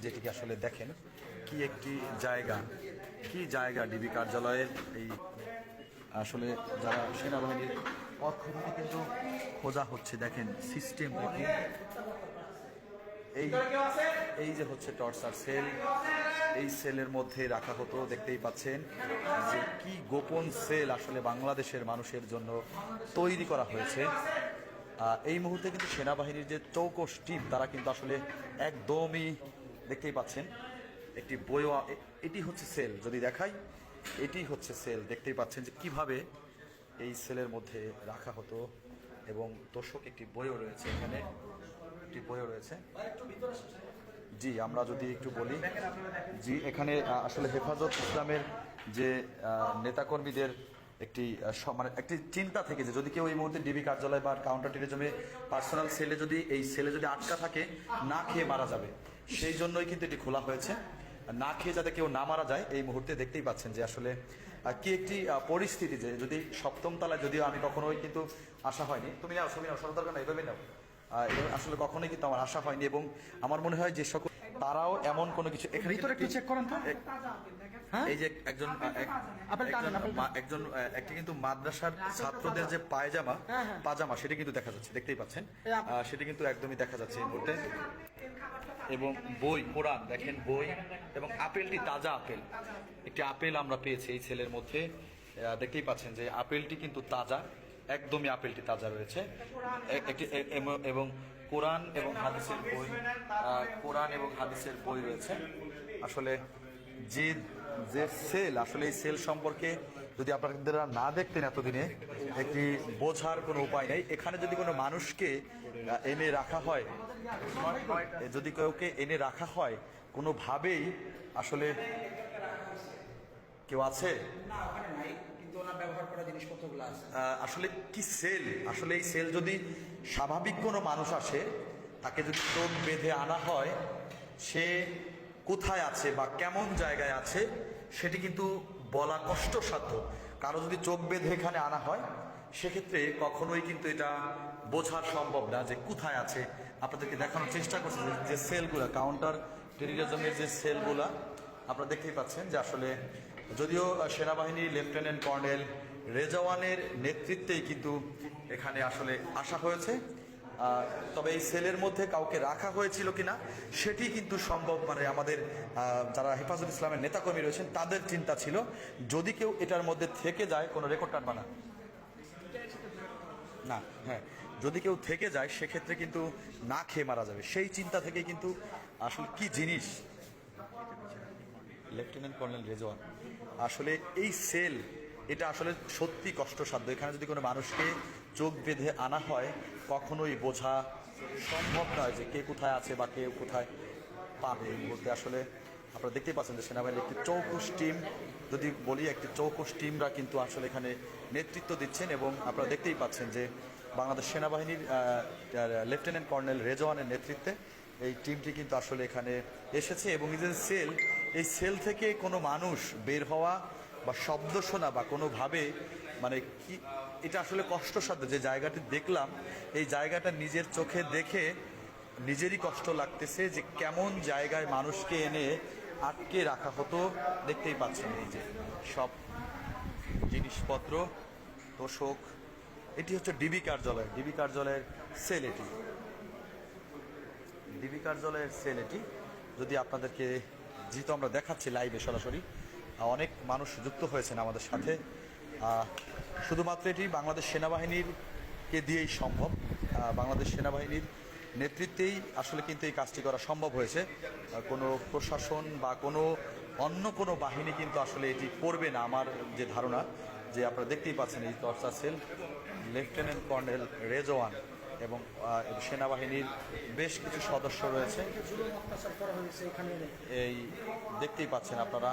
যেটিকে আসলে দেখেন কি একটি জায়গা, কি জায়গা ডিবি কার্যালয়ের। এই আসলে যারা সেনাবাহিনীর পক্ষ থেকে কিন্তু খোঁজা হচ্ছে, দেখেন সিস্টেম দেখেন। এই এই যে হচ্ছে টর্চার সেল, এই সেলের মধ্যে রাখা হতো। দেখতেই পাচ্ছেন যে কি গোপন সেল আসলে বাংলাদেশের মানুষের জন্য তৈরি করা হয়েছে। এই মুহূর্তে কিন্তু সেনাবাহিনীর যে চৌকস টিম তারা কিন্তু আসলে একদমই দেখতেই পাচ্ছেন একটি বই, এটি হচ্ছে সেল, যদি দেখাই এটি হচ্ছে সেল। দেখতেই পাচ্ছেন যে কিভাবে এই সেলের মধ্যে রাখা হতো। এবং দর্শক একটি বইও রয়েছে, এখানে একটি বইও রয়েছে। জি, আমরা যদি একটু বলি, জি এখানে আসলে হেফাজত ইসলামের যে নেতাকর্মীদের একটি মানে একটি চিন্তা থেকে যে যদি কেউ এই মুহূর্তে ডিবি কার্যালয় বা কাউন্টার টেরিজমে পার্সোনাল সেলে যদি এই সেলে যদি আটকা থাকে, না খেয়ে মারা যাবে, সেই জন্যই কিন্তু এটি খোলা হয়েছে। না খেয়ে যাতে কেউ না মারা যায়, এই মুহূর্তে দেখতেই পাচ্ছেন যে আসলে কি একটি পরিস্থিতি। যে যদি সপ্তম তলায়, যদিও আমি কখনোই কিন্তু আসা হয়নি, তুমি নাও ছবি নাও, সরকার দরকার না, এভাবে নাও, আসলে কখনোই কিন্তু আমার আশা হয়নি। এবং আমার মনে হয় যে সকল তারাও এমন কোনো কিছু এখানে ভিতরে একটু চেক করেন তো। এই যে একজন একটি কিন্তু মাদ্রাসার ছাত্রদের যে পাজামা সেটা কিন্তু দেখা যাচ্ছে, দেখতেই পাচ্ছেন, সেটা কিন্তু একদমই দেখা যাচ্ছে এই মুহূর্তে। এবং বই, কোরআন দেখেন, বই এবং আপেলটি তাজা আপেল, একটি আপেল আমরা পেয়েছি এই ছেলের মধ্যে। দেখতেই পাচ্ছেন যে আপেলটি কিন্তু তাজা, একদমই আপেলটি তাজা রয়েছে। একটি এবং কোরআন এবং হাদিসের বই, কোরআন এবং হাদিসের বই রয়েছে। আসলে যে যে সেল, আসলে এই সেল সম্পর্কে যদি আপনারা না দেখতেন এতদিনে, একটি বোঝার কোনো উপায় নেই। এখানে যদি কোনো মানুষকে এনে রাখা হয়, যদি কাউকে এনে রাখা হয় কোনোভাবেই, আসলে কেউ আছে আসলে কি সেল, আসলে এই সেল যদি স্বাভাবিক কোনো মানুষ আসে, তাকে যদি চোখ বেঁধে আনা হয়, সে কোথায় আছে বা কেমন জায়গায় আছে সেটি কিন্তু বলা কষ্টসাধ্য। কারো যদি চোখ বেঁধে এখানে আনা হয়, সেক্ষেত্রে কখনোই কিন্তু এটা বোঝা সম্ভব না যে কোথায় আছে। আপনাদেরকে দেখানোর চেষ্টা করছি যে সেলগুলো, কাউন্টার টেরিজমের যে সেলগুলা আপনারা দেখতেই পাচ্ছেন যে আসলে যদিও সেনাবাহিনীর লেফটেন্যান্ট কর্নেল রেজওয়ানের নেতৃত্বেই কিন্তু এখানে আসলে আসা হয়েছে। তবে এই সেলের মধ্যে কাউকে রাখা হয়েছিল কিনা সেটি কিন্তু সম্ভব, মানে আমাদের যারা হেফাজত ইসলামের নেতাকর্মী রয়েছেন তাদের চিন্তা ছিল যদি কেউ এটার মধ্যে থেকে যায়, কোনো রেকর্ড কাটবা না, না, হ্যাঁ, যদি কেউ থেকে যায় সেক্ষেত্রে কিন্তু না খেয়ে মারা যাবে, সেই চিন্তা থেকে কিন্তু আসলে কি জিনিস লেফটেন্যান্ট কর্নেল রেজওয়ান, আসলে এই সেল এটা আসলে সত্যি কষ্টসাধ্য। এখানে যদি কোনো মানুষকে চোখ বেঁধে আনা হয়, কখনোই বোঝা সম্ভব নয় যে কে কোথায় আছে বা কে কোথায় পাবে। এই মুহূর্তে আসলে আপনারা দেখতেই পাচ্ছেন যে সেনাবাহিনীর একটি চৌকস টিম, যদি বলি একটি চৌকস টিমরা কিন্তু আসলে এখানে নেতৃত্ব দিচ্ছেন। এবং আপনারা দেখতেই পাচ্ছেন যে বাংলাদেশ সেনাবাহিনীর লেফটেন্যান্ট কর্নেল রেজওয়ানের নেতৃত্বে এই টিমটি কিন্তু আসলে এখানে এসেছে। এবং এই যে সেল, এই সেল থেকে কোনো মানুষ বের হওয়া বা শব্দ শোনা বা কোনোভাবে, মানে কি এটা আসলে কষ্টসাধ্য। যে জায়গাটি দেখলাম, এই জায়গাটা নিজের চোখে দেখে নিজেরই কষ্ট লাগতেছে যে কেমন জায়গায় মানুষকে এনে আটকে রাখা হতো। দেখতেই পাচ্ছেন এই যে সব জিনিসপত্র, তোষক, এটি হচ্ছে ডিবি কার্যালয়, ডিবি কার্যালয়ের সেল, এটি ডিবি কার্যালয়ের সেল। এটি যদি আপনাদেরকে, যেহেতু আমরা দেখাচ্ছি লাইভে সরাসরি, অনেক মানুষ যুক্ত হয়েছেন আমাদের সাথে। শুধুমাত্র এটি বাংলাদেশ সেনাবাহিনীরকে দিয়েই সম্ভব, বাংলাদেশ সেনাবাহিনীর নেতৃত্বেই আসলে কিন্তু এই কাজটি করা সম্ভব হয়েছে। কোনো প্রশাসন বা কোনো অন্য কোনো বাহিনী কিন্তু আসলে এটি করবে না, আমার যে ধারণা। যে আপনারা দেখতেই পাচ্ছেন এই torture sell, lieutenant colonel Rezwan এবং সেনাবাহিনীর বেশ কিছু সদস্য রয়েছে। এই দেখতেই পাচ্ছেন আপনারা।